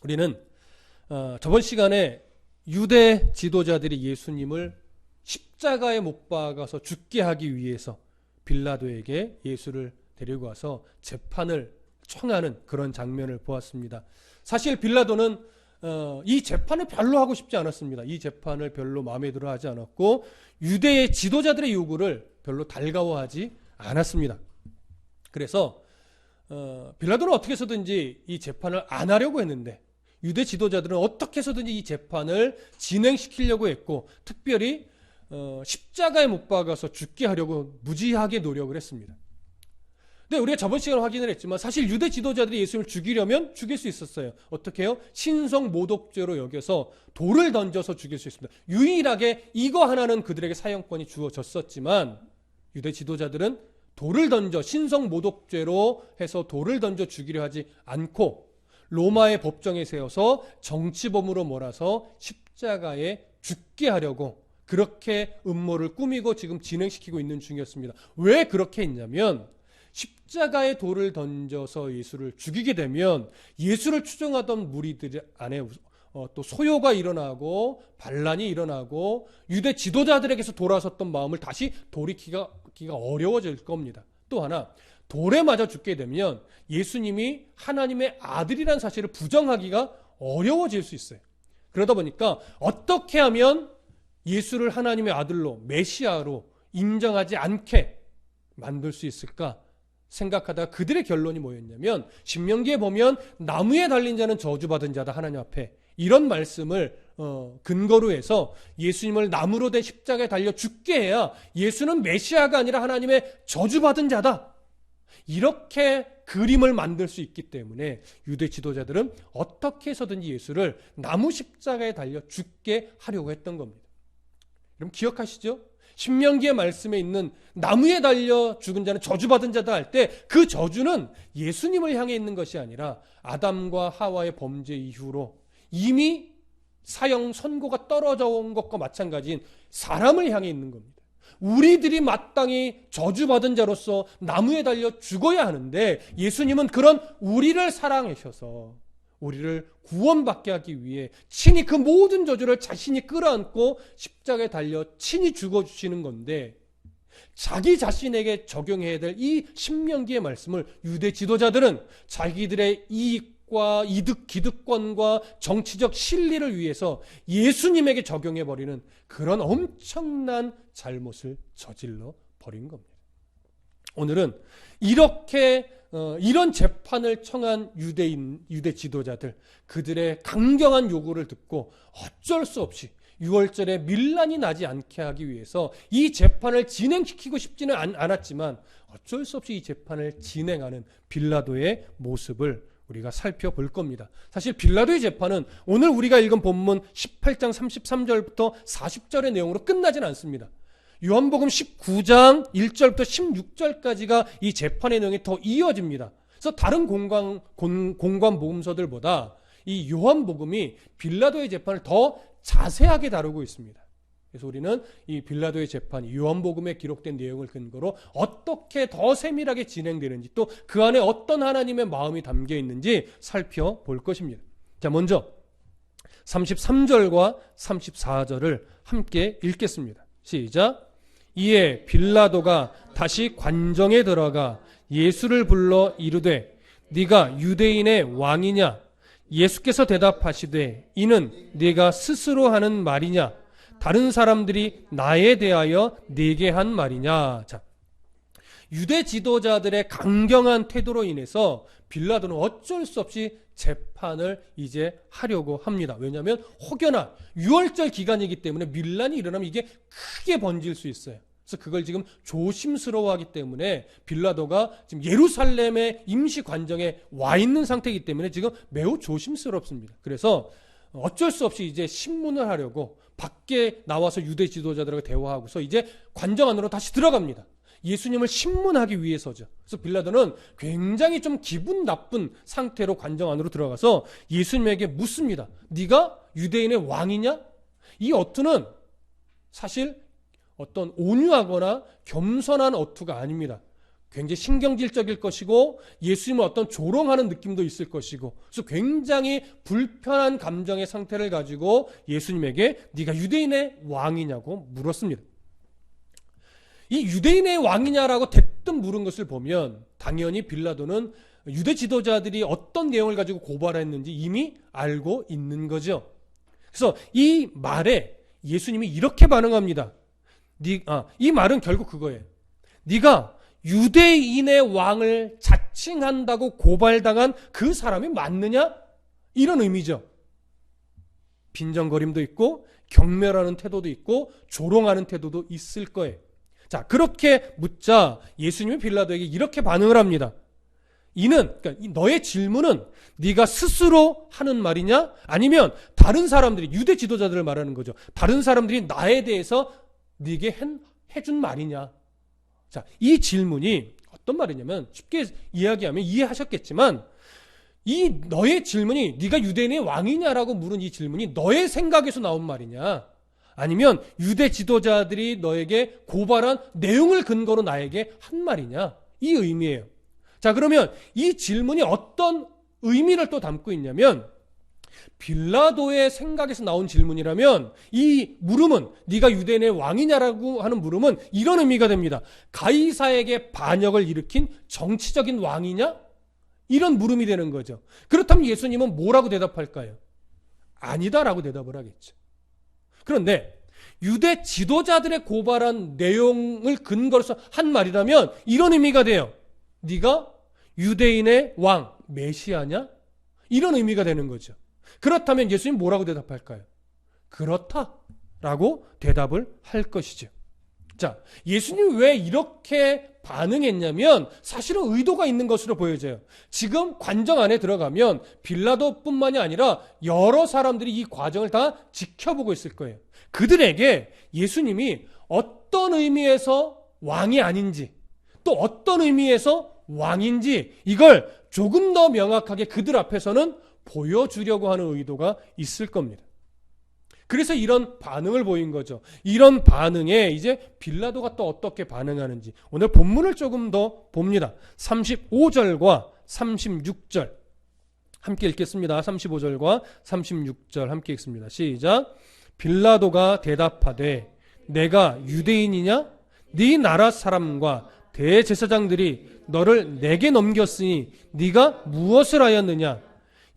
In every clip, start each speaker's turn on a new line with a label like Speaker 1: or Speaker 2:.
Speaker 1: 우리는 저번 시간에 유대 지도자들이 예수님을 십자가에 못 박아서 죽게 하기 위해서 빌라도에게 예수를 데리고 와서 재판을 청하는 그런 장면을 보았습니다. 사실 빌라도는 이 재판을 별로 하고 싶지 않았습니다. 이 재판을 별로 마음에 들어 하지 않았고 유대의 지도자들의 요구를 별로 달가워하지 않았습니다. 그래서 빌라도는 어떻게 해서든지 이 재판을 안 하려고 했는데 유대 지도자들은 어떻게 해서든지 이 재판을 진행시키려고 했고 특별히 십자가에 못 박아서 죽게 하려고 무지하게 노력을 했습니다. 근데 우리가 저번 시간에 확인을 했지만 사실 유대 지도자들이 예수님을 죽이려면 죽일 수 있었어요. 어떻게 해요? 신성 모독죄로 여겨서 돌을 던져서 죽일 수 있습니다. 유일하게 이거 하나는 그들에게 사형권이 주어졌었지만 유대 지도자들은 돌을 던져 신성 모독죄로 해서 돌을 던져 죽이려 하지 않고 로마의 법정에 세워서 정치범으로 몰아서 십자가에 죽게 하려고 그렇게 음모를 꾸미고 지금 진행시키고 있는 중이었습니다. 왜 그렇게 했냐면 십자가에 돌을 던져서 예수를 죽이게 되면 예수를 추종하던 무리들 안에 또 소요가 일어나고 반란이 일어나고 유대 지도자들에게서 돌아섰던 마음을 다시 돌이키기가 어려워질 겁니다. 또 하나 돌에 맞아 죽게 되면 예수님이 하나님의 아들이라는 사실을 부정하기가 어려워질 수 있어요. 그러다 보니까 어떻게 하면 예수를 하나님의 아들로 메시아로 인정하지 않게 만들 수 있을까 생각하다가 그들의 결론이 뭐였냐면 신명기에 보면 나무에 달린 자는 저주받은 자다 하나님 앞에 이런 말씀을 근거로 해서 예수님을 나무로 된 십자가에 달려 죽게 해야 예수는 메시아가 아니라 하나님의 저주받은 자다. 이렇게 그림을 만들 수 있기 때문에 유대 지도자들은 어떻게 해서든지 예수를 나무 십자가에 달려 죽게 하려고 했던 겁니다. 그럼 기억하시죠? 신명기의 말씀에 있는 나무에 달려 죽은 자는 저주받은 자다 할 때 그 저주는 예수님을 향해 있는 것이 아니라 아담과 하와의 범죄 이후로 이미 사형 선고가 떨어져 온 것과 마찬가지인 사람을 향해 있는 겁니다. 우리들이 마땅히 저주받은 자로서 나무에 달려 죽어야 하는데 예수님은 그런 우리를 사랑하셔서 우리를 구원받게 하기 위해 친히 그 모든 저주를 자신이 끌어안고 십자가에 달려 친히 죽어주시는 건데 자기 자신에게 적용해야 될 이 신명기의 말씀을 유대 지도자들은 자기들의 이익과 기득권과 정치적 실리를 위해서 예수님에게 적용해버리는 그런 엄청난 잘못을 저질러 버린 겁니다. 오늘은 이런 재판을 청한 유대 지도자들, 그들의 강경한 요구를 듣고 어쩔 수 없이 6월절에 밀란이 나지 않게 하기 위해서 이 재판을 진행시키고 싶지는 않았지만 어쩔 수 없이 이 재판을 진행하는 빌라도의 모습을 우리가 살펴볼 겁니다. 사실 빌라도의 재판은 오늘 우리가 읽은 본문 18장 33절부터 40절의 내용으로 끝나진 않습니다. 요한복음 19장 1절부터 16절까지가 이 재판의 내용이 더 이어집니다. 그래서 다른 공관 복음서들보다 이 요한복음이 빌라도의 재판을 더 자세하게 다루고 있습니다. 그래서 우리는 이 빌라도의 재판, 요한복음에 기록된 내용을 근거로 어떻게 더 세밀하게 진행되는지 또 그 안에 어떤 하나님의 마음이 담겨 있는지 살펴볼 것입니다. 자, 먼저 33절과 34절을 함께 읽겠습니다. 시작. 이에 빌라도가 다시 관정에 들어가 예수를 불러 이르되 네가 유대인의 왕이냐? 예수께서 대답하시되 이는 네가 스스로 하는 말이냐? 다른 사람들이 나에 대하여 네게 한 말이냐? 자, 유대 지도자들의 강경한 태도로 인해서 빌라도는 어쩔 수 없이 재판을 이제 하려고 합니다. 왜냐하면 혹여나 6월절 기간이기 때문에 밀란이 일어나면 이게 크게 번질 수 있어요. 그래서 그걸 지금 조심스러워하기 때문에 빌라도가 지금 예루살렘의 임시 관정에 와 있는 상태이기 때문에 지금 매우 조심스럽습니다. 그래서 어쩔 수 없이 이제 신문을 하려고 밖에 나와서 유대 지도자들과 대화하고서 이제 관정 안으로 다시 들어갑니다. 예수님을 신문하기 위해서죠. 그래서 빌라도는 굉장히 좀 기분 나쁜 상태로 관정 안으로 들어가서 예수님에게 묻습니다. 네가 유대인의 왕이냐? 이 어투는 사실 어떤 온유하거나 겸손한 어투가 아닙니다. 굉장히 신경질적일 것이고 예수님을 어떤 조롱하는 느낌도 있을 것이고 그래서 굉장히 불편한 감정의 상태를 가지고 예수님에게 네가 유대인의 왕이냐고 물었습니다. 이 유대인의 왕이냐라고 대뜸 물은 것을 보면 당연히 빌라도는 유대 지도자들이 어떤 내용을 가지고 고발했는지 이미 알고 있는 거죠. 그래서 이 말에 예수님이 이렇게 반응합니다. 이 말은 결국 그거예요. 네가 유대인의 왕을 자칭한다고 고발당한 그 사람이 맞느냐? 이런 의미죠. 빈정거림도 있고 경멸하는 태도도 있고 조롱하는 태도도 있을 거예요. 자, 그렇게 묻자 예수님이 빌라도에게 이렇게 반응을 합니다. 그러니까 너의 질문은 네가 스스로 하는 말이냐? 아니면 다른 사람들이, 유대 지도자들을 말하는 거죠. 다른 사람들이 나에 대해서 네게 해준 말이냐? 자, 이 질문이 어떤 말이냐면 쉽게 이야기하면 이해하셨겠지만 이 너의 질문이 네가 유대인의 왕이냐라고 물은 이 질문이 너의 생각에서 나온 말이냐? 아니면 유대 지도자들이 너에게 고발한 내용을 근거로 나에게 한 말이냐? 이 의미예요. 자, 그러면 이 질문이 어떤 의미를 또 담고 있냐면 빌라도의 생각에서 나온 질문이라면 이 물음은 네가 유대인의 왕이냐라고 하는 물음은 이런 의미가 됩니다. 가이사에게 반역을 일으킨 정치적인 왕이냐? 이런 물음이 되는 거죠. 그렇다면 예수님은 뭐라고 대답할까요? 아니다라고 대답을 하겠죠. 그런데 유대 지도자들의 고발한 내용을 근거로서 한 말이라면 이런 의미가 돼요. 네가 유대인의 왕, 메시아냐? 이런 의미가 되는 거죠. 그렇다면 예수님 뭐라고 대답할까요? 그렇다라고 대답을 할 것이죠. 자, 예수님이 왜 이렇게 반응했냐면 사실은 의도가 있는 것으로 보여져요. 지금 관정 안에 들어가면 빌라도뿐만이 아니라 여러 사람들이 이 과정을 다 지켜보고 있을 거예요. 그들에게 예수님이 어떤 의미에서 왕이 아닌지 또 어떤 의미에서 왕인지 이걸 조금 더 명확하게 그들 앞에서는 보여주려고 하는 의도가 있을 겁니다. 그래서 이런 반응을 보인 거죠. 이런 반응에 이제 빌라도가 또 어떻게 반응하는지 오늘 본문을 조금 더 봅니다. 35절과 36절 함께 읽겠습니다. 35절과 36절 함께 읽습니다. 시작. 빌라도가 대답하되 내가 유대인이냐? 네 나라 사람과 대제사장들이 너를 내게 넘겼으니 네가 무엇을 하였느냐?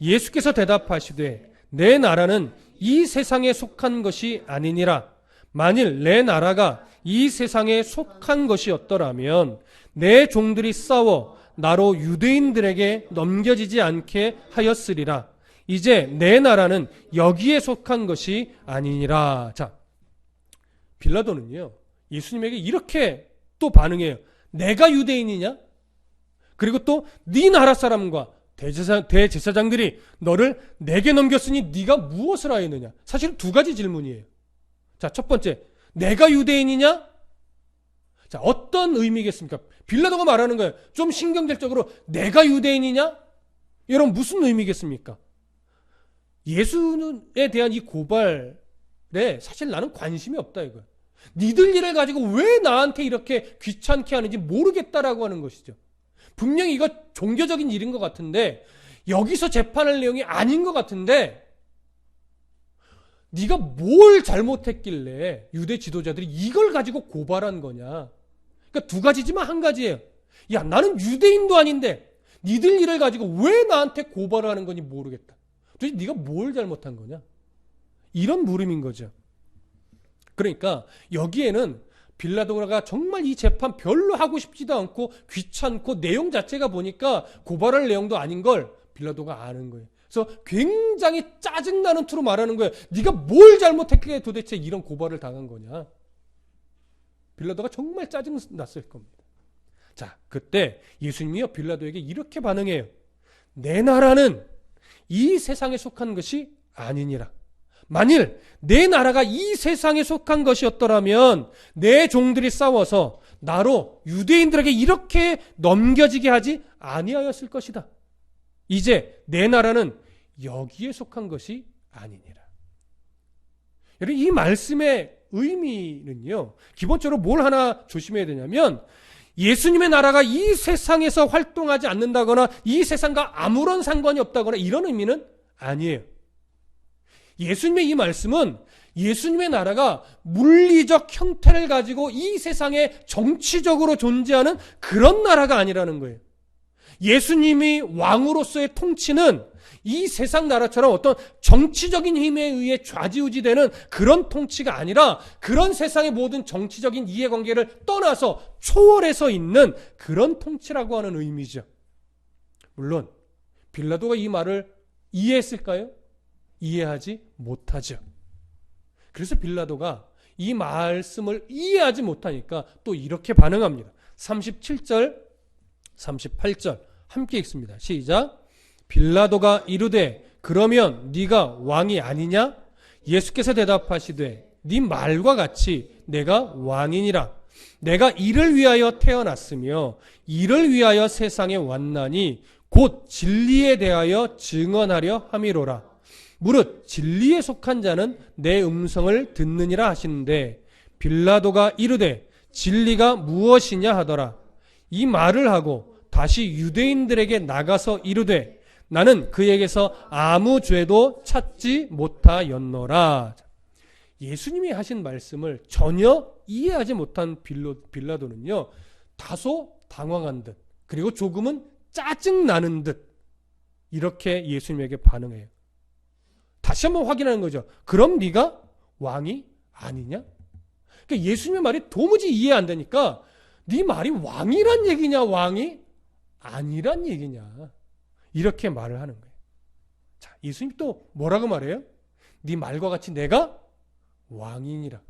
Speaker 1: 예수께서 대답하시되 내 나라는 이 세상에 속한 것이 아니니라. 만일 내 나라가 이 세상에 속한 것이었더라면 내 종들이 싸워 나로 유대인들에게 넘겨지지 않게 하였으리라. 이제 내 나라는 여기에 속한 것이 아니니라. 자, 빌라도는요 예수님에게 이렇게 또 반응해요. 내가 유대인이냐? 그리고 또 네 나라 사람과 대제사장들이 너를 내게 넘겼으니 네가 무엇을 하였느냐? 사실 두 가지 질문이에요. 자, 첫 번째, 내가 유대인이냐? 자, 어떤 의미겠습니까? 빌라도가 말하는 거예요. 좀 신경질적으로 내가 유대인이냐? 여러분 무슨 의미겠습니까? 예수에 대한 이 고발에 사실 나는 관심이 없다 이거예요. 니들 일을 가지고 왜 나한테 이렇게 귀찮게 하는지 모르겠다라고 하는 것이죠. 분명히 이거 종교적인 일인 것 같은데 여기서 재판할 내용이 아닌 것 같은데 네가 뭘 잘못했길래 유대 지도자들이 이걸 가지고 고발한 거냐. 그러니까 두 가지지만 한 가지예요. 야, 나는 유대인도 아닌데 니들 일을 가지고 왜 나한테 고발하는 건지 모르겠다. 도대체 네가 뭘 잘못한 거냐. 이런 물음인 거죠. 그러니까 여기에는 빌라도가 정말 이 재판 별로 하고 싶지도 않고 귀찮고 내용 자체가 보니까 고발할 내용도 아닌 걸 빌라도가 아는 거예요. 그래서 굉장히 짜증나는 투로 말하는 거예요. 네가 뭘 잘못했기에 도대체 이런 고발을 당한 거냐. 빌라도가 정말 짜증났을 겁니다. 자, 그때 예수님이요 빌라도에게 이렇게 반응해요. 내 나라는 이 세상에 속한 것이 아니니라. 만일 내 나라가 이 세상에 속한 것이었더라면 내 종들이 싸워서 나로 유대인들에게 이렇게 넘겨지게 하지 아니하였을 것이다. 이제 내 나라는 여기에 속한 것이 아니니라. 여러분 이 말씀의 의미는요. 기본적으로 뭘 하나 조심해야 되냐면 예수님의 나라가 이 세상에서 활동하지 않는다거나 이 세상과 아무런 상관이 없다거나 이런 의미는 아니에요. 예수님의 이 말씀은 예수님의 나라가 물리적 형태를 가지고 이 세상에 정치적으로 존재하는 그런 나라가 아니라는 거예요. 예수님이 왕으로서의 통치는 이 세상 나라처럼 어떤 정치적인 힘에 의해 좌지우지되는 그런 통치가 아니라 그런 세상의 모든 정치적인 이해관계를 떠나서 초월해서 있는 그런 통치라고 하는 의미죠. 물론 빌라도가 이 말을 이해했을까요? 이해하지 못하죠. 그래서 빌라도가 이 말씀을 이해하지 못하니까 또 이렇게 반응합니다. 37절, 38절 함께 읽습니다. 시작. 빌라도가 이르되 그러면 네가 왕이 아니냐? 예수께서 대답하시되 네 말과 같이 내가 왕이니라. 내가 이를 위하여 태어났으며 이를 위하여 세상에 왔나니 곧 진리에 대하여 증언하려 함이로라. 무릇 진리에 속한 자는 내 음성을 듣느니라 하시는데 빌라도가 이르되 진리가 무엇이냐 하더라. 이 말을 하고 다시 유대인들에게 나가서 이르되 나는 그에게서 아무 죄도 찾지 못하였노라. 예수님이 하신 말씀을 전혀 이해하지 못한 빌라도는요, 다소 당황한 듯, 그리고 조금은 짜증나는 듯, 이렇게 예수님에게 반응해요. 다시 한번 확인하는 거죠. 그럼 네가 왕이 아니냐? 그러니까 예수님의 말이 도무지 이해 안 되니까 네 말이 왕이란 얘기냐, 왕이 아니란 얘기냐, 이렇게 말을 하는 거예요. 자, 예수님이 또 뭐라고 말해요? 네 말과 같이 내가 왕이니라.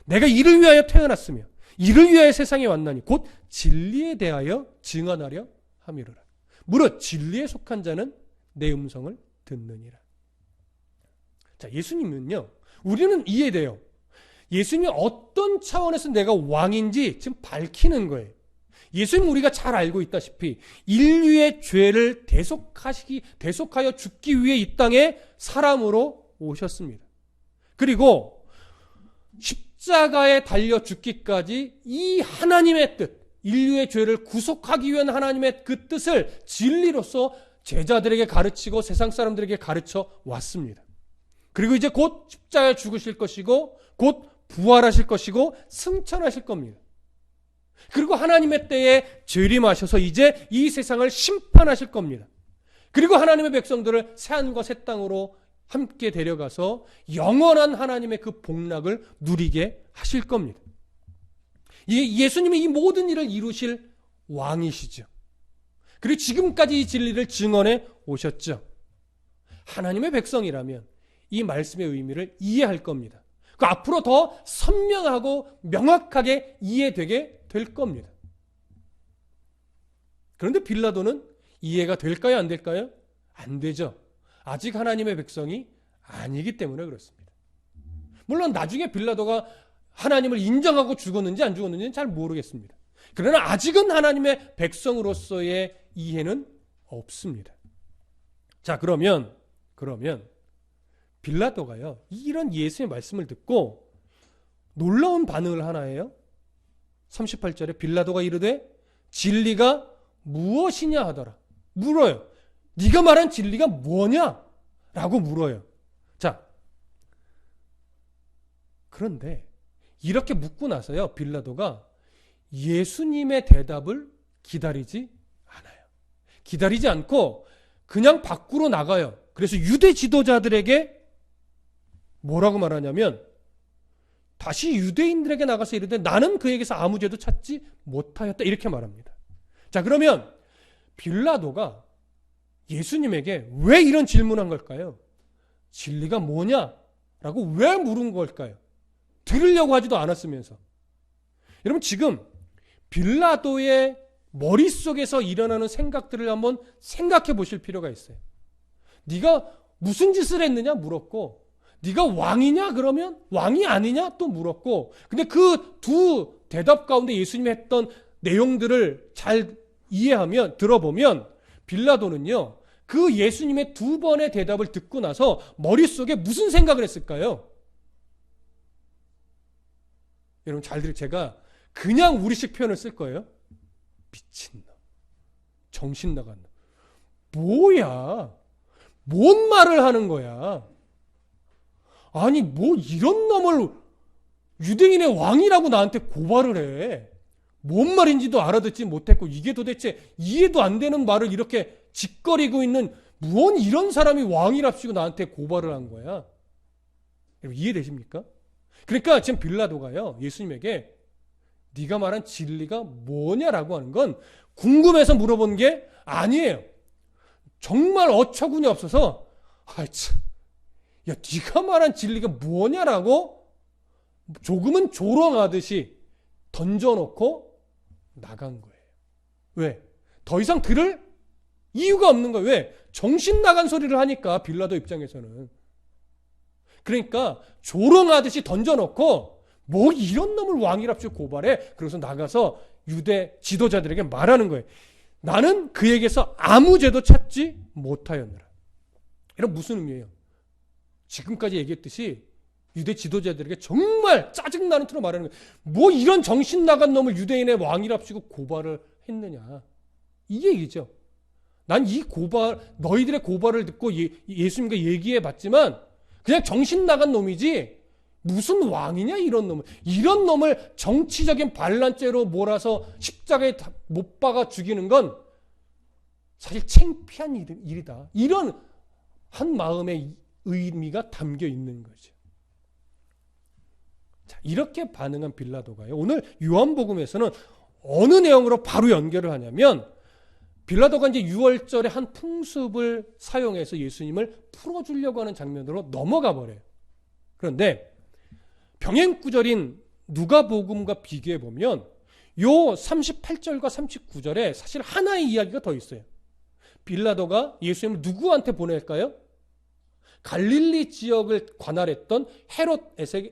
Speaker 1: 내가 이를 위하여 태어났으며 이를 위하여 세상에 왔나니 곧 진리에 대하여 증언하려 함이로라. 무릇 진리에 속한 자는 내 음성을 듣느니라. 자, 예수님은요, 우리는 이해돼요. 예수님이 어떤 차원에서 내가 왕인지 지금 밝히는 거예요. 예수님은 우리가 잘 알고 있다시피 인류의 죄를 대속하여 죽기 위해 이 땅에 사람으로 오셨습니다. 그리고 십자가에 달려 죽기까지 이 하나님의 뜻, 인류의 죄를 구속하기 위한 하나님의 그 뜻을 진리로서 제자들에게 가르치고 세상 사람들에게 가르쳐 왔습니다. 그리고 이제 곧 십자가에 죽으실 것이고 곧 부활하실 것이고 승천하실 겁니다. 그리고 하나님의 때에 재림하셔서 이제 이 세상을 심판하실 겁니다. 그리고 하나님의 백성들을 새하늘과 새 땅으로 함께 데려가서 영원한 하나님의 그 복락을 누리게 하실 겁니다. 예수님이 이 모든 일을 이루실 왕이시죠. 그리고 지금까지 이 진리를 증언해 오셨죠. 하나님의 백성이라면 이 말씀의 의미를 이해할 겁니다. 그 앞으로 더 선명하고 명확하게 이해되게 될 겁니다. 그런데 빌라도는 이해가 될까요? 안 될까요? 안 되죠. 아직 하나님의 백성이 아니기 때문에 그렇습니다. 물론 나중에 빌라도가 하나님을 인정하고 죽었는지 안 죽었는지는 잘 모르겠습니다. 그러나 아직은 하나님의 백성으로서의 이해는 없습니다. 자, 그러면 빌라도가요, 이런 예수의 말씀을 듣고 놀라운 반응을 하나 해요. 38절에 빌라도가 이르되 진리가 무엇이냐 하더라. 물어요. 네가 말한 진리가 뭐냐? 라고 물어요. 자, 그런데 이렇게 묻고 나서요, 빌라도가 예수님의 대답을 기다리지 않아요. 기다리지 않고 그냥 밖으로 나가요. 그래서 유대 지도자들에게 뭐라고 말하냐면 다시 유대인들에게 나가서 이르되 나는 그에게서 아무 죄도 찾지 못하였다, 이렇게 말합니다. 자, 그러면 빌라도가 예수님에게 왜 이런 질문한 걸까요? 진리가 뭐냐라고 왜 물은 걸까요? 들으려고 하지도 않았으면서. 여러분, 지금 빌라도의 머릿속에서 일어나는 생각들을 한번 생각해 보실 필요가 있어요. 네가 무슨 짓을 했느냐 물었고, 네가 왕이냐 그러면 왕이 아니냐 또 물었고, 근데 그 두 대답 가운데 예수님이 했던 내용들을 잘 이해하면, 들어보면 빌라도는요, 그 예수님의 두 번의 대답을 듣고 나서 머릿속에 무슨 생각을 했을까요? 여러분 잘 들으세요. 제가 그냥 우리식 표현을 쓸 거예요. 미친놈. 정신 나간 놈. 뭐야? 뭔 말을 하는 거야? 아니, 뭐 이런 놈을 유대인의 왕이라고 나한테 고발을 해. 뭔 말인지도 알아듣지 못했고 이게 도대체 이해도 안 되는 말을 이렇게 짓거리고 있는 무언 이런 사람이 왕이랍시고 나한테 고발을 한 거야. 이해되십니까? 그러니까 지금 빌라도가요, 예수님에게 네가 말한 진리가 뭐냐라고 하는 건 궁금해서 물어본 게 아니에요. 정말 어처구니 없어서 야, 네가 말한 진리가 뭐냐라고 조금은 조롱하듯이 던져놓고 나간 거예요. 왜? 더 이상 들을 이유가 없는 거예요. 왜? 정신 나간 소리를 하니까 빌라도 입장에서는. 그러니까 조롱하듯이 던져놓고 뭐 이런 놈을 왕이랍시고 고발해. 그래서 나가서 유대 지도자들에게 말하는 거예요. 나는 그에게서 아무 죄도 찾지 못하였느라. 이런 무슨 의미예요? 지금까지 얘기했듯이 유대 지도자들에게 정말 짜증나는 투로 말하는 거예요. 뭐 이런 정신 나간 놈을 유대인의 왕이랍시고 고발을 했느냐. 이 얘기죠. 난 이 고발, 너희들의 고발을 듣고 예수님과 얘기해 봤지만 그냥 정신 나간 놈이지 무슨 왕이냐 이런 놈을. 이런 놈을 정치적인 반란죄로 몰아서 십자가에 못 박아 죽이는 건 사실 창피한 일이다. 이런 한 마음의 의미가 담겨 있는 거죠. 자, 이렇게 반응한 빌라도가요, 오늘 요한복음에서는 어느 내용으로 바로 연결을 하냐면 빌라도가 이제 유월절에 한 풍습을 사용해서 예수님을 풀어주려고 하는 장면으로 넘어가 버려요. 그런데 병행구절인 누가복음과 비교해 보면 요 38절과 39절에 사실 하나의 이야기가 더 있어요. 빌라도가 예수님을 누구한테 보낼까요? 갈릴리 지역을 관할했던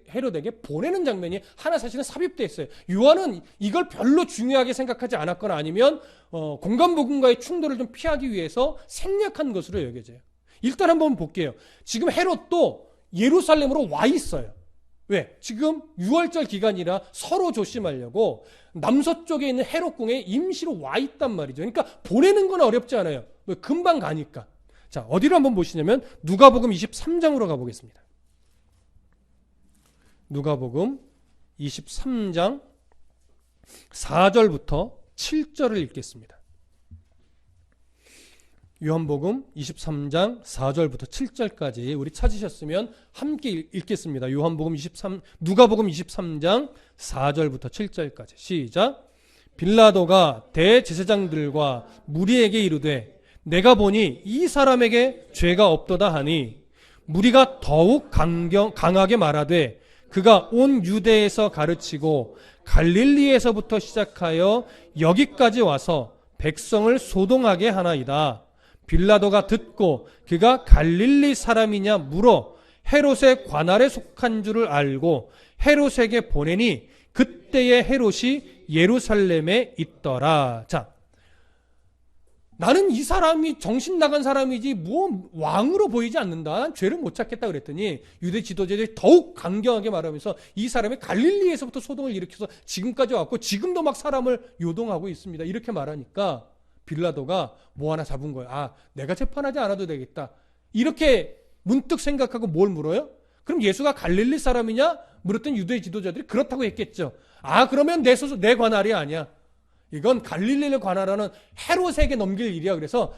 Speaker 1: 헤롯에게 보내는 장면이 하나 사실은 삽입되어 있어요. 요한은 이걸 별로 중요하게 생각하지 않았거나 아니면 공간복음과의 충돌을 좀 피하기 위해서 생략한 것으로 여겨져요. 일단 한번 볼게요. 지금 헤롯도 예루살렘으로 와 있어요. 왜? 지금 6월절 기간이라 서로 조심하려고 남서쪽에 있는 헤롯궁에 임시로 와 있단 말이죠. 그러니까 보내는 건 어렵지 않아요. 왜? 금방 가니까. 자, 어디로 한번 보시냐면 누가복음 23장으로 가보겠습니다. 누가복음 23장 4절부터 7절을 읽겠습니다. 요한복음 23장 4절부터 7절까지 우리 찾으셨으면 함께 읽겠습니다. 누가복음 23장 4절부터 7절까지 시작. 빌라도가 대제사장들과 무리에게 이르되 내가 보니 이 사람에게 죄가 없도다 하니 무리가 더욱 강하게 말하되 그가 온 유대에서 가르치고 갈릴리에서부터 시작하여 여기까지 와서 백성을 소동하게 하나이다. 빌라도가 듣고 그가 갈릴리 사람이냐 물어 헤롯의 관할에 속한 줄을 알고 헤롯에게 보내니 그때의 헤롯이 예루살렘에 있더라. 자, 나는 이 사람이 정신 나간 사람이지 뭐 왕으로 보이지 않는다. 난 죄를 못 찾겠다 그랬더니 유대 지도자들이 더욱 강경하게 말하면서 이 사람이 갈릴리에서부터 소동을 일으켜서 지금까지 왔고 지금도 막 사람을 요동하고 있습니다. 이렇게 말하니까 빌라도가 뭐 하나 잡은 거예요. 아, 내가 재판하지 않아도 되겠다. 이렇게 문득 생각하고 뭘 물어요? 그럼 예수가 갈릴리 사람이냐? 물었던 유대 지도자들이 그렇다고 했겠죠. 아, 그러면 내 관할이 아니야. 이건 갈릴리를 관할하는 헤롯에게 넘길 일이야. 그래서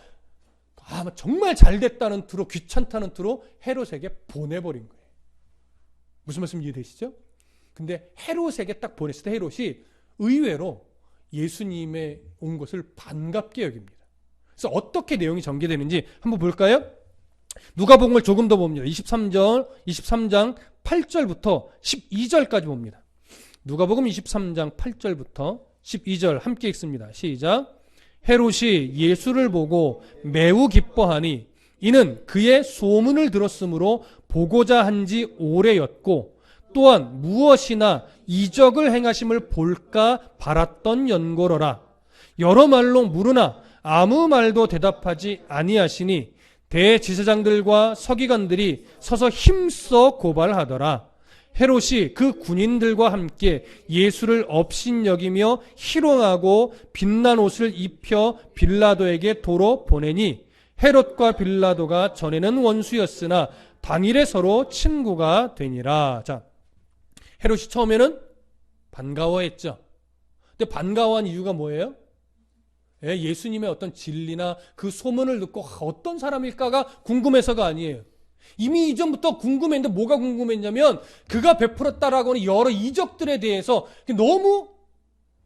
Speaker 1: 정말 잘 됐다는 투로, 귀찮다는 투로 헤롯에게 보내버린 거예요. 무슨 말씀 이해되시죠? 근데 헤롯에게 딱 보냈을 때 헤롯이 의외로 예수님의 온 것을 반갑게 여깁니다. 그래서 어떻게 내용이 전개되는지 한번 볼까요? 누가복음을 조금 더 봅니다. 23장 8절부터 12절까지 봅니다. 누가복음 23장 8절부터 12절 함께 읽습니다. 시작. 헤롯이 예수를 보고 매우 기뻐하니 이는 그의 소문을 들었으므로 보고자 한지 오래였고 또한 무엇이나 이적을 행하심을 볼까 바랐던 연고로라. 여러 말로 물으나 아무 말도 대답하지 아니하시니 대제사장들과 서기관들이 서서 힘써 고발하더라. 헤롯이 그 군인들과 함께 예수를 업신여기며 희롱하고 빛난 옷을 입혀 빌라도에게 도로 보내니 헤롯과 빌라도가 전에는 원수였으나 당일에 서로 친구가 되니라. 자, 헤롯이 처음에는 반가워했죠. 근데 반가워한 이유가 뭐예요? 예수님의 어떤 진리나 그 소문을 듣고 어떤 사람일까가 궁금해서가 아니에요. 이미 이전부터 궁금했는데 뭐가 궁금했냐면 그가 베풀었다라고 하는 여러 이적들에 대해서 너무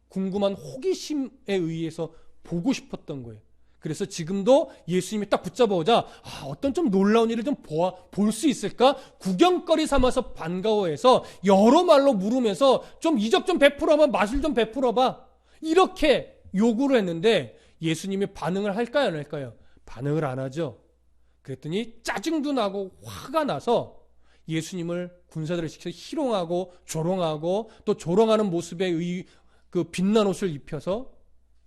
Speaker 1: 궁금한 호기심에 의해서 보고 싶었던 거예요. 그래서 지금도 예수님이 딱 붙잡아오자 어떤 좀 놀라운 일을 좀 볼 수 있을까? 구경거리 삼아서 반가워해서 여러 말로 물으면서 좀 이적 좀 베풀어봐, 마술 좀 베풀어봐, 이렇게 요구를 했는데 예수님이 반응을 할까요, 안 할까요? 반응을 안 하죠. 그랬더니 짜증도 나고 화가 나서 예수님을 군사들을 시켜서 희롱하고 조롱하고 또 조롱하는 모습에 그 빛난 옷을 입혀서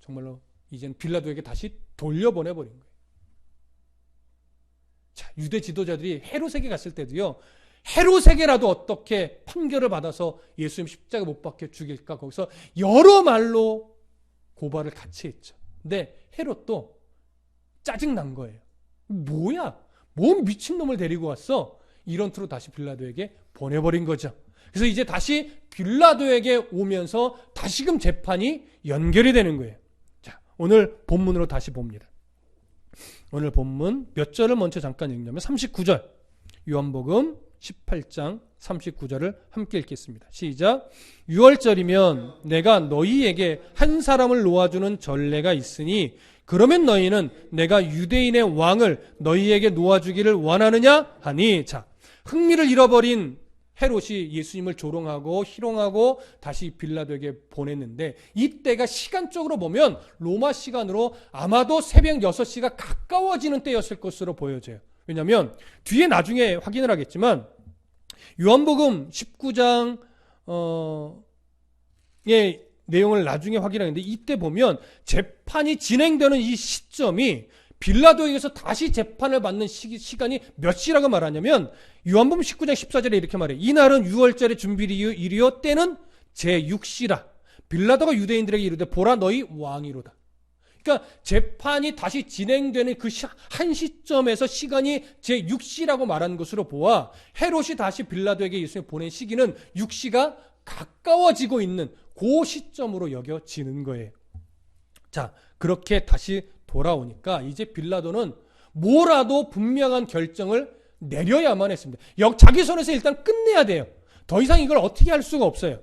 Speaker 1: 정말로 이제는 빌라도에게 다시 돌려보내버린 거예요. 자, 유대 지도자들이 헤롯에게 갔을 때도요, 헤롯에게라도 어떻게 판결을 받아서 예수님 십자가 못 박혀 죽일까, 거기서 여러 말로 고발을 같이 했죠. 근데 헤롯도 짜증난 거예요. 뭐야? 뭔 미친놈을 데리고 왔어? 이런 투로 다시 빌라도에게 보내버린 거죠. 그래서 이제 다시 빌라도에게 오면서 다시금 재판이 연결이 되는 거예요. 자, 오늘 본문으로 다시 봅니다. 오늘 본문 몇 절을 먼저 잠깐 읽냐면 39절, 요한복음 18장 39절을 함께 읽겠습니다. 시작. 6월절이면 내가 너희에게 한 사람을 놓아주는 전례가 있으니 그러면 너희는 내가 유대인의 왕을 너희에게 놓아주기를 원하느냐 하니. 자, 흥미를 잃어버린 헤롯이 예수님을 조롱하고 희롱하고 다시 빌라도에게 보냈는데 이때가 시간적으로 보면 로마 시간으로 아마도 새벽 6시가 가까워지는 때였을 것으로 보여져요. 왜냐하면 뒤에 나중에 확인을 하겠지만 요한복음 19장 의 내용을 나중에 확인하는데 이때 보면 재판이 진행되는 이 시점이 빌라도에게서 다시 재판을 받는 시간이 몇 시라고 말하냐면 요한복음 19장 14절에 이렇게 말해요. 이날은 6월절의 준비일이요 때는 제6시라. 빌라도가 유대인들에게 이르되 보라 너희 왕이로다. 그러니까 재판이 다시 진행되는 그 한 시점에서 시간이 제6시라고 말한 것으로 보아 헤롯이 다시 빌라도에게 예수님 보낸 시기는 6시가 가까워지고 있는 그 시점으로 여겨지는 거예요. 자, 그렇게 다시 돌아오니까 이제 빌라도는 뭐라도 분명한 결정을 내려야만 했습니다. 자기 손에서 일단 끝내야 돼요. 더 이상 이걸 어떻게 할 수가 없어요.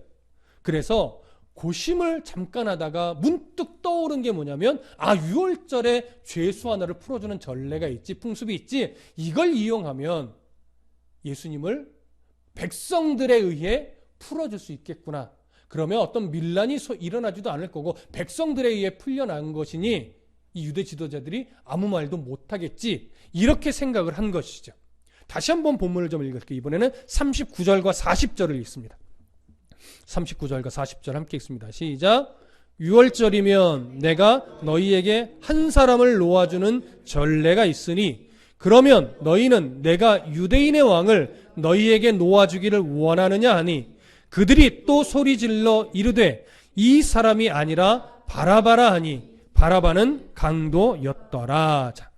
Speaker 1: 그래서 고심을 잠깐 하다가 문득 떠오른 게 뭐냐면 6월절에 죄수 하나를 풀어주는 전례가 있지, 풍습이 있지, 이걸 이용하면 예수님을 백성들에 의해 풀어줄 수 있겠구나. 그러면 어떤 밀란이 일어나지도 않을 거고 백성들에 의해 풀려난 것이니 이 유대 지도자들이 아무 말도 못하겠지, 이렇게 생각을 한 것이죠. 다시 한번 본문을 좀 읽을게요. 이번에는 39절과 40절을 읽습니다. 39절과 40절 함께 읽습니다. 시작. 6월절이면 내가 너희에게 한 사람을 놓아주는 전례가 있으니 그러면 너희는 내가 유대인의 왕을 너희에게 놓아주기를 원하느냐 하니 그들이 또 소리질러 이르되 이 사람이 아니라 바라바라 하니 바라바는 강도였더라. 자,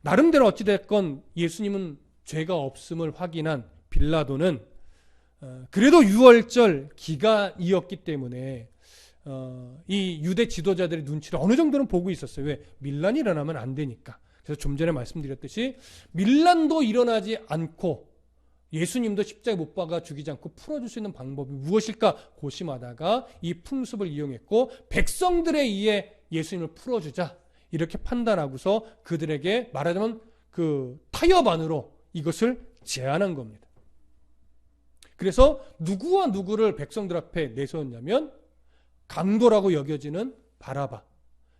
Speaker 1: 나름대로 어찌됐건 예수님은 죄가 없음을 확인한 빌라도는 그래도 6월절 기간이었기 때문에 이 유대 지도자들의 눈치를 어느 정도는 보고 있었어요. 왜? 밀란이 일어나면 안 되니까. 그래서 좀 전에 말씀드렸듯이 밀란도 일어나지 않고 예수님도 십자가에 못 박아 죽이지 않고 풀어줄 수 있는 방법이 무엇일까 고심하다가 이 풍습을 이용했고 백성들에 의해 예수님을 풀어주자 이렇게 판단하고서 그들에게 말하자면 그 타협 안으로 이것을 제안한 겁니다. 그래서 누구와 누구를 백성들 앞에 내세웠냐면 강도라고 여겨지는 바라바,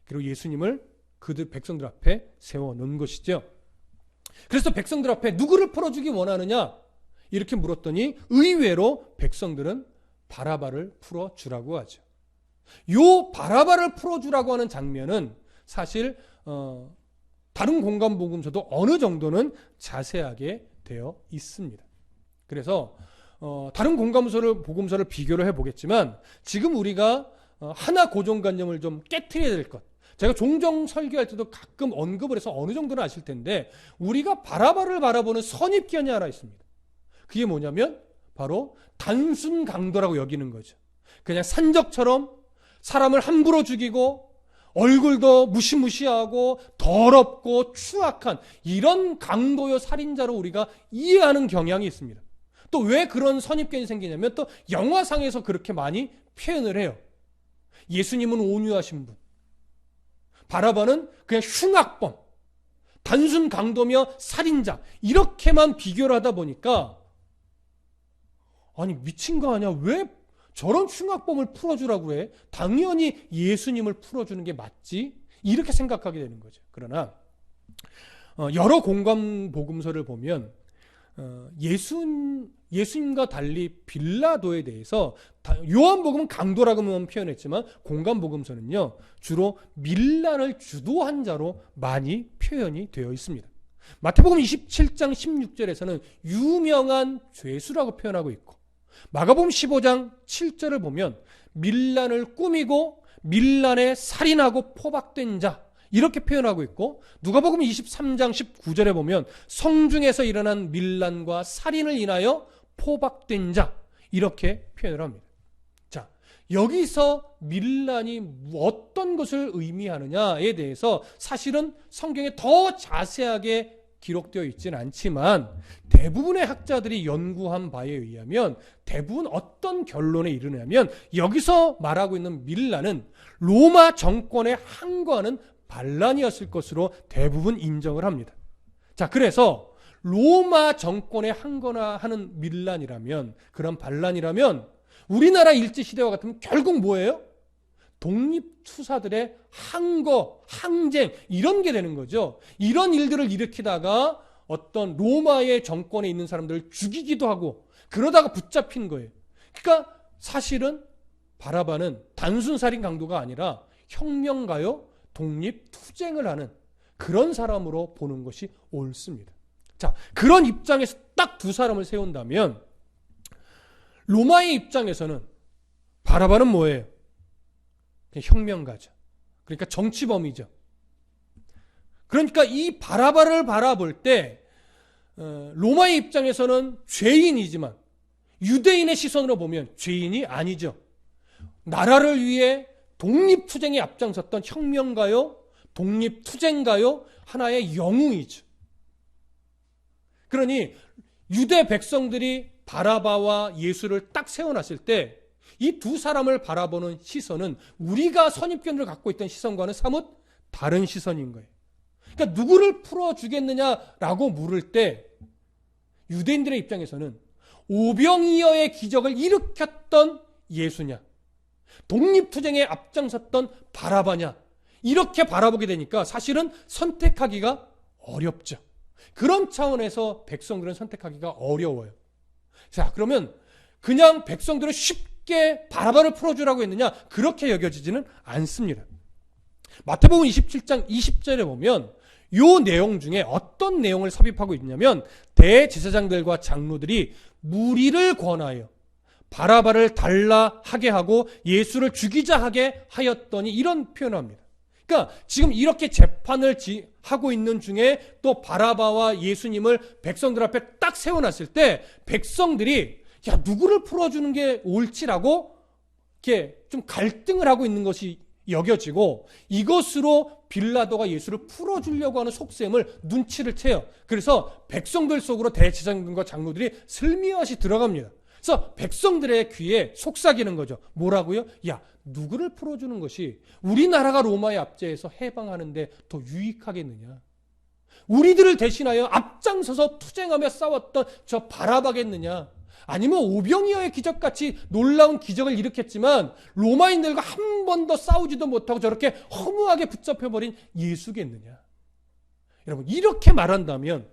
Speaker 1: 그리고 예수님을 그들 백성들 앞에 세워놓은 것이죠. 그래서 백성들 앞에 누구를 풀어주기 원하느냐 이렇게 물었더니 의외로 백성들은 바라바를 풀어주라고 하죠. 요 바라바를 풀어주라고 하는 장면은 사실 다른 공간복음서도 어느 정도는 자세하게 되어 있습니다. 그래서 다른 복음서를 비교를 해보겠지만 지금 우리가 하나 고정관념을 좀 깨트려야 될 것. 제가 종종 설교할 때도 가끔 언급을 해서 어느 정도는 아실 텐데 우리가 바라바를 바라보는 선입견이 하나 있습니다. 그게 뭐냐면 바로 단순 강도라고 여기는 거죠. 그냥 산적처럼 사람을 함부로 죽이고 얼굴도 무시무시하고 더럽고 추악한 이런 강도요 살인자로 우리가 이해하는 경향이 있습니다. 또 왜 그런 선입견이 생기냐면 또 영화상에서 그렇게 많이 표현을 해요. 예수님은 온유하신 분, 바라바는 그냥 흉악범, 단순 강도며 살인자 이렇게만 비교를 하다 보니까 아니 미친 거 아니야? 왜 저런 흉악범을 풀어주라고 해? 당연히 예수님을 풀어주는 게 맞지? 이렇게 생각하게 되는 거죠. 그러나 여러 공간 복음서를 보면 예수님과 달리 빌라도에 대해서 요한복음은 강도라고만 표현했지만 공간 복음서는요 주로 밀란을 주도한 자로 많이 표현이 되어 있습니다. 마태복음 27장 16절에서는 유명한 죄수라고 표현하고 있고 마가복음 15장 7절을 보면 밀란을 꾸미고 밀란에 살인하고 포박된 자 이렇게 표현하고 있고 누가복음 23장 19절에 보면 성중에서 일어난 밀란과 살인을 인하여 포박된 자 이렇게 표현을 합니다. 자, 여기서 밀란이 어떤 것을 의미하느냐에 대해서 사실은 성경에 더 자세하게 기록되어 있지는 않지만 대부분의 학자들이 연구한 바에 의하면 대부분 어떤 결론에 이르냐면 여기서 말하고 있는 밀란은 로마 정권의 항거하는 반란이었을 것으로 대부분 인정을 합니다. 자, 그래서 로마 정권의 항거나 하는 밀란이라면 그런 반란이라면 우리나라 일제시대와 같으면 결국 뭐예요? 독립투사들의 항거, 항쟁 이런 게 되는 거죠. 이런 일들을 일으키다가 어떤 로마의 정권에 있는 사람들을 죽이기도 하고 그러다가 붙잡힌 거예요. 그러니까 사실은 바라바는 단순 살인 강도가 아니라 혁명가요, 독립투쟁을 하는 그런 사람으로 보는 것이 옳습니다. 자, 그런 입장에서 딱 두 사람을 세운다면 로마의 입장에서는 바라바는 뭐예요? 혁명가죠. 그러니까 정치범이죠. 그러니까 이 바라바를 바라볼 때 로마의 입장에서는 죄인이지만 유대인의 시선으로 보면 죄인이 아니죠. 나라를 위해 독립투쟁에 앞장섰던 혁명가요, 독립투쟁가요, 하나의 영웅이죠. 그러니 유대 백성들이 바라바와 예수를 딱 세워놨을 때 이 두 사람을 바라보는 시선은 우리가 선입견을 갖고 있던 시선과는 사뭇 다른 시선인 거예요. 그러니까 누구를 풀어주겠느냐라고 물을 때 유대인들의 입장에서는 오병이어의 기적을 일으켰던 예수냐, 독립투쟁에 앞장섰던 바라바냐 이렇게 바라보게 되니까 사실은 선택하기가 어렵죠. 그런 차원에서 백성들은 선택하기가 어려워요. 자, 그러면 그냥 백성들은 쉽게 바라바를 풀어주라고 했느냐? 그렇게 여겨지지는 않습니다. 마태복음 27장 20절에 보면 이 내용 중에 어떤 내용을 삽입하고 있냐면 대제사장들과 장로들이 무리를 권하여 바라바를 달라 하게 하고 예수를 죽이자 하게 하였더니 이런 표현을 합니다. 그러니까 지금 이렇게 재판을 하고 있는 중에 또 바라바와 예수님을 백성들 앞에 딱 세워놨을 때 백성들이 야, 누구를 풀어주는 게 옳지라고 이렇게 좀 갈등을 하고 있는 것이 여겨지고 이것으로 빌라도가 예수를 풀어주려고 하는 속셈을 눈치를 채요. 그래서 백성들 속으로 대제사장들과 장로들이 슬며시 들어갑니다. 그래서 백성들의 귀에 속삭이는 거죠. 뭐라고요? 야, 누구를 풀어주는 것이 우리나라가 로마의 압제에서 해방하는데 더 유익하겠느냐? 우리들을 대신하여 앞장서서 투쟁하며 싸웠던 저 바라바겠느냐? 아니면 오병이어의 기적같이 놀라운 기적을 일으켰지만 로마인들과 한 번도 싸우지도 못하고 저렇게 허무하게 붙잡혀버린 예수겠느냐? 여러분, 이렇게 말한다면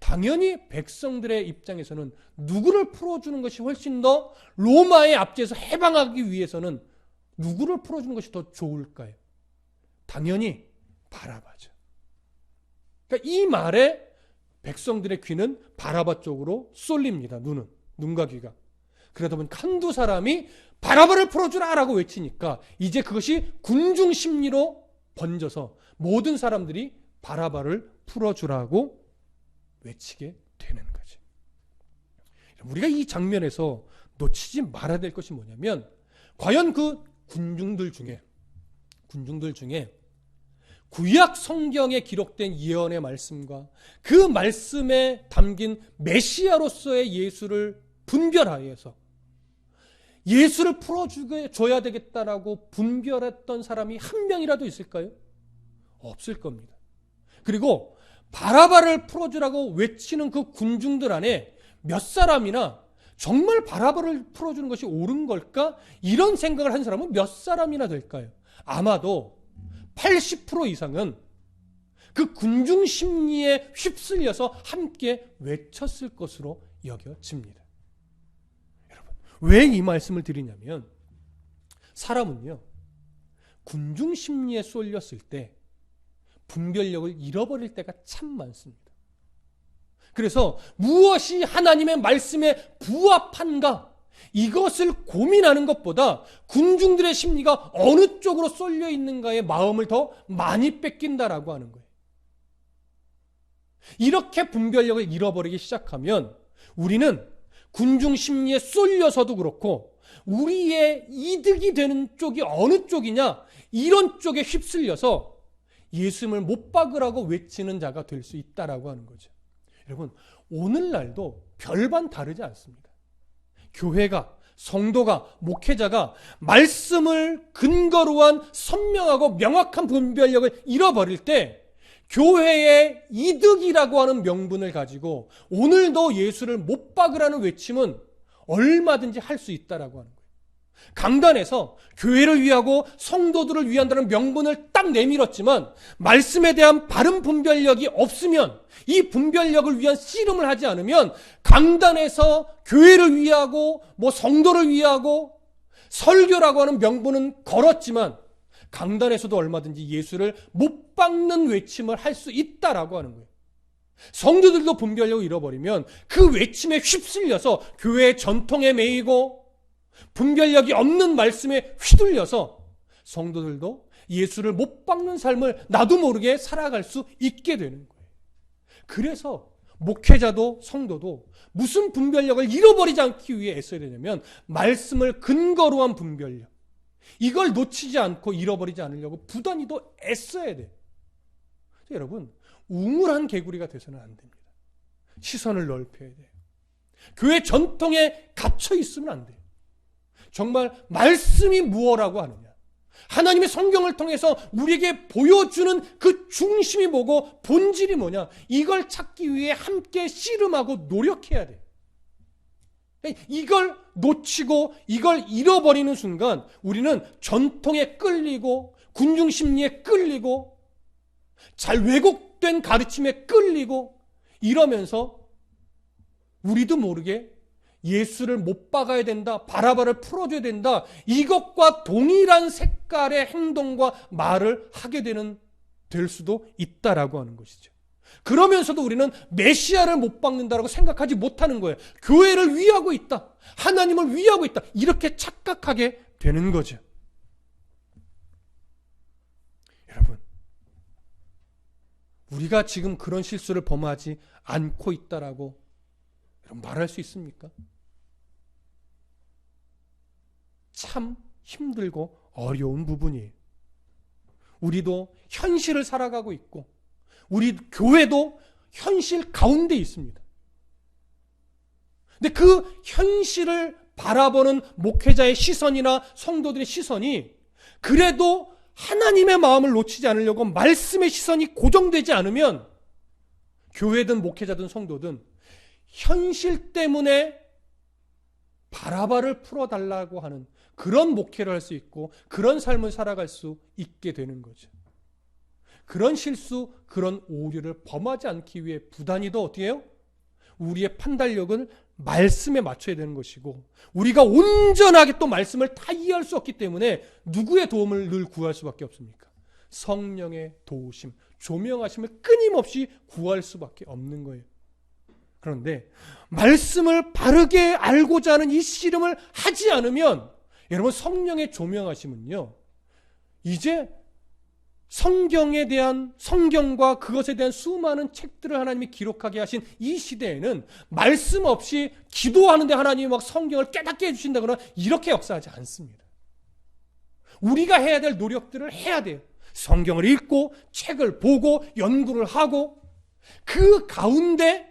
Speaker 1: 당연히 백성들의 입장에서는 누구를 풀어주는 것이 훨씬 더 로마의 압제에서 해방하기 위해서는 누구를 풀어주는 것이 더 좋을까요? 당연히 바라바죠. 그러니까 이 말에 백성들의 귀는 바라바 쪽으로 쏠립니다. 눈은. 눈과 귀가. 그러다 보니까 한두 사람이 바라바를 풀어주라 라고 외치니까 이제 그것이 군중 심리로 번져서 모든 사람들이 바라바를 풀어주라고 외치게 되는 거지. 우리가 이 장면에서 놓치지 말아야 될 것이 뭐냐면, 과연 그 군중들 중에 구약 성경에 기록된 예언의 말씀과 그 말씀에 담긴 메시아로서의 예수를 분별하여서 예수를 풀어줘야 되겠다라고 분별했던 사람이 한 명이라도 있을까요? 없을 겁니다. 그리고 바라바를 풀어주라고 외치는 그 군중들 안에 몇 사람이나 정말 바라바를 풀어주는 것이 옳은 걸까? 이런 생각을 한 사람은 몇 사람이나 될까요? 아마도 80% 이상은 그 군중 심리에 휩쓸려서 함께 외쳤을 것으로 여겨집니다. 여러분, 왜 이 말씀을 드리냐면, 사람은요, 군중 심리에 쏠렸을 때 분별력을 잃어버릴 때가 참 많습니다. 그래서 무엇이 하나님의 말씀에 부합한가, 이것을 고민하는 것보다 군중들의 심리가 어느 쪽으로 쏠려 있는가에 마음을 더 많이 뺏긴다라고 하는 거예요. 이렇게 분별력을 잃어버리기 시작하면 우리는 군중 심리에 쏠려서도 그렇고 우리의 이득이 되는 쪽이 어느 쪽이냐, 이런 쪽에 휩쓸려서 예수님을 못 박으라고 외치는 자가 될 수 있다라고 하는 거죠. 여러분, 오늘날도 별반 다르지 않습니다. 교회가, 성도가, 목회자가 말씀을 근거로 한 선명하고 명확한 분별력을 잃어버릴 때 교회의 이득이라고 하는 명분을 가지고 오늘도 예수를 못 박으라는 외침은 얼마든지 할 수 있다라고 하는 거예요. 강단에서 교회를 위하고 성도들을 위한다는 명분을 딱 내밀었지만 말씀에 대한 바른 분별력이 없으면, 이 분별력을 위한 씨름을 하지 않으면 강단에서 교회를 위하고 성도를 위하고 설교라고 하는 명분은 걸었지만 강단에서도 얼마든지 예수를 못 박는 외침을 할 수 있다라고 하는 거예요. 성도들도 분별력을 잃어버리면 그 외침에 휩쓸려서 교회의 전통에 매이고 분별력이 없는 말씀에 휘둘려서 성도들도 예수를 못 박는 삶을 나도 모르게 살아갈 수 있게 되는 거예요. 그래서 목회자도 성도도 무슨 분별력을 잃어버리지 않기 위해 애써야 되냐면 말씀을 근거로 한 분별력, 이걸 놓치지 않고 잃어버리지 않으려고 부단히 더 애써야 돼요. 여러분, 우물한 개구리가 돼서는 안 됩니다. 시선을 넓혀야 돼요. 교회 전통에 갇혀 있으면 안 돼요. 정말 말씀이 무엇이라고 하느냐, 하나님의 성경을 통해서 우리에게 보여주는 그 중심이 뭐고 본질이 뭐냐, 이걸 찾기 위해 함께 씨름하고 노력해야 돼요. 이걸 놓치고 이걸 잃어버리는 순간 우리는 전통에 끌리고 군중 심리에 끌리고 잘 왜곡된 가르침에 끌리고 이러면서 우리도 모르게 예수를 못 박아야 된다, 바라바를 풀어줘야 된다, 이것과 동일한 색깔의 행동과 말을 하게 될 수도 있다라고 하는 것이죠. 그러면서도 우리는 메시아를 못 박는다라고 생각하지 못하는 거예요. 교회를 위하고 있다, 하나님을 위하고 있다, 이렇게 착각하게 되는 거죠. 여러분, 우리가 지금 그런 실수를 범하지 않고 있다라고 말할 수 있습니까? 참 힘들고 어려운 부분이에요. 우리도 현실을 살아가고 있고 우리 교회도 현실 가운데 있습니다. 근데 그 현실을 바라보는 목회자의 시선이나 성도들의 시선이 그래도 하나님의 마음을 놓치지 않으려고 말씀의 시선이 고정되지 않으면 교회든 목회자든 성도든 현실 때문에 바라바를 풀어달라고 하는 그런 목회를 할 수 있고 그런 삶을 살아갈 수 있게 되는 거죠. 그런 실수, 그런 오류를 범하지 않기 위해 부단히 더 어떻게 해요? 우리의 판단력은 말씀에 맞춰야 되는 것이고 우리가 온전하게 또 말씀을 다 이해할 수 없기 때문에 누구의 도움을 늘 구할 수밖에 없습니까? 성령의 도우심, 조명하심을 끊임없이 구할 수밖에 없는 거예요. 그런데 말씀을 바르게 알고자 하는 이 씨름을 하지 않으면 여러분 성령의 조명하심은요, 이제 성경과 그것에 대한 수많은 책들을 하나님이 기록하게 하신 이 시대에는 말씀 없이 기도하는데 하나님이 막 성경을 깨닫게 해주신다거나 이렇게 역사하지 않습니다. 우리가 해야 될 노력들을 해야 돼요. 성경을 읽고 책을 보고 연구를 하고 그 가운데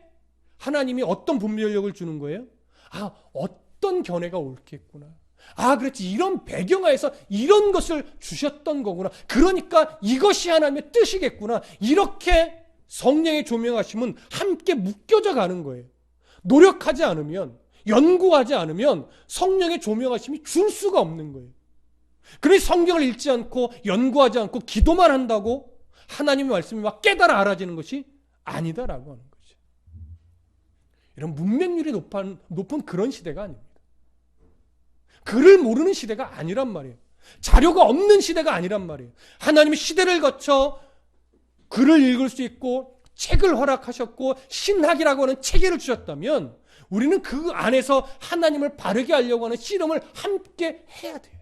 Speaker 1: 하나님이 어떤 분별력을 주는 거예요? 아, 어떤 견해가 옳겠구나. 아, 그렇지. 이런 배경하에서 이런 것을 주셨던 거구나. 그러니까 이것이 하나님의 뜻이겠구나. 이렇게 성령의 조명하심은 함께 묶여져 가는 거예요. 노력하지 않으면, 연구하지 않으면 성령의 조명하심이 줄 수가 없는 거예요. 그래서 성경을 읽지 않고 연구하지 않고 기도만 한다고 하나님의 말씀이 막 깨달아 알아지는 것이 아니다라고 하는 거죠. 이런 문맹률이 높은 그런 시대가 아닙니다. 글을 모르는 시대가 아니란 말이에요. 자료가 없는 시대가 아니란 말이에요. 하나님이 시대를 거쳐 글을 읽을 수 있고 책을 허락하셨고 신학이라고 하는 체계를 주셨다면 우리는 그 안에서 하나님을 바르게 알려고 하는 씨름을 함께 해야 돼요.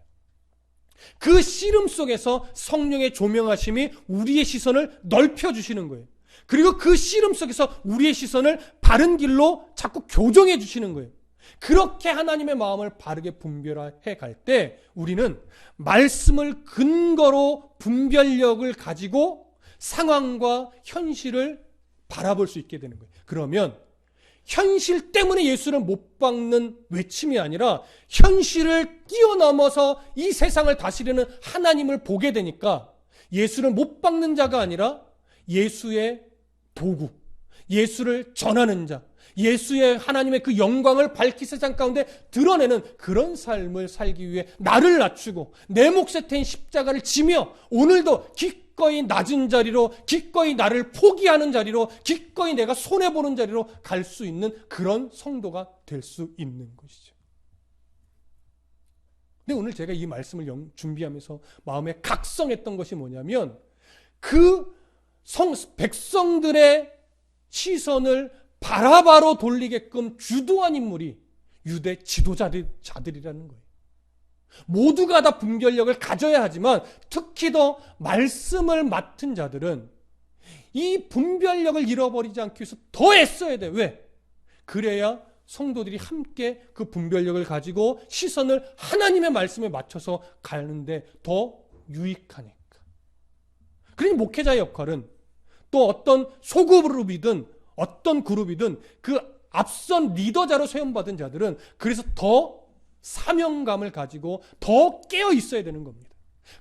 Speaker 1: 그 씨름 속에서 성령의 조명하심이 우리의 시선을 넓혀주시는 거예요. 그리고 그 씨름 속에서 우리의 시선을 바른 길로 자꾸 교정해 주시는 거예요. 그렇게 하나님의 마음을 바르게 분별해 갈 때 우리는 말씀을 근거로 분별력을 가지고 상황과 현실을 바라볼 수 있게 되는 거예요. 그러면 현실 때문에 예수를 못 박는 외침이 아니라 현실을 뛰어넘어서 이 세상을 다스리는 하나님을 보게 되니까 예수를 못 박는 자가 아니라 예수의 도구, 예수를 전하는 자, 예수의 하나님의 그 영광을 밝히 세상 가운데 드러내는 그런 삶을 살기 위해 나를 낮추고 내 몫에 태인 십자가를 지며 오늘도 기꺼이 낮은 자리로, 기꺼이 나를 포기하는 자리로, 기꺼이 내가 손해보는 자리로 갈 수 있는 그런 성도가 될 수 있는 것이죠. 근데 오늘 제가 이 말씀을 준비하면서 마음에 각성했던 것이 뭐냐면 그 백성들의 시선을 바라바로 돌리게끔 주도한 인물이 유대 지도자들이라는 거예요. 모두가 다 분별력을 가져야 하지만 특히 더 말씀을 맡은 자들은 이 분별력을 잃어버리지 않기 위해서 더 애써야 돼요. 왜? 그래야 성도들이 함께 그 분별력을 가지고 시선을 하나님의 말씀에 맞춰서 가는데 더 유익하니까. 그러니 목회자의 역할은 또 어떤 소그룹이든 어떤 그룹이든 그 앞선 리더자로 세움받은 자들은 그래서 더 사명감을 가지고 더 깨어 있어야 되는 겁니다.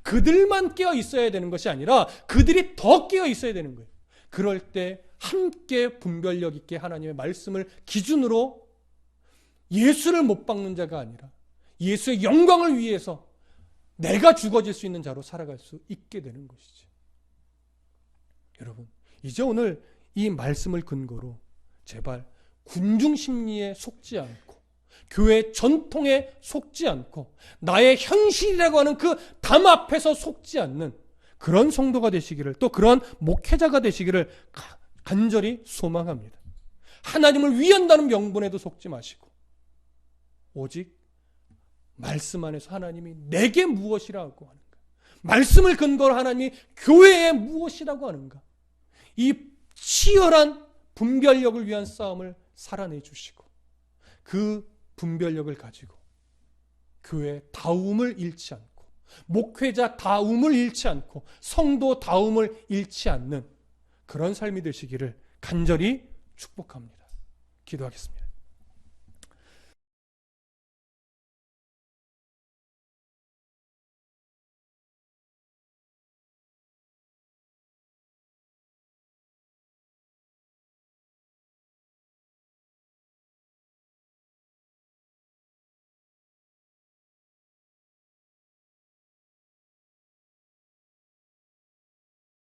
Speaker 1: 그들만 깨어 있어야 되는 것이 아니라 그들이 더 깨어 있어야 되는 거예요. 그럴 때 함께 분별력 있게 하나님의 말씀을 기준으로 예수를 못 박는 자가 아니라 예수의 영광을 위해서 내가 죽어질 수 있는 자로 살아갈 수 있게 되는 것이죠. 여러분, 이제 오늘 이 말씀을 근거로 제발 군중 심리에 속지 않고 교회 전통에 속지 않고 나의 현실이라고 하는 그 담 앞에서 속지 않는 그런 성도가 되시기를, 또 그런 목회자가 되시기를 간절히 소망합니다. 하나님을 위한다는 명분에도 속지 마시고 오직 말씀 안에서 하나님이 내게 무엇이라고 하는가, 말씀을 근거로 하나님이 교회에 무엇이라고 하는가, 이 치열한 분별력을 위한 싸움을 살아내 주시고 그 분별력을 가지고 교회 다움을 잃지 않고 목회자 다움을 잃지 않고 성도 다움을 잃지 않는 그런 삶이 되시기를 간절히 축복합니다. 기도하겠습니다.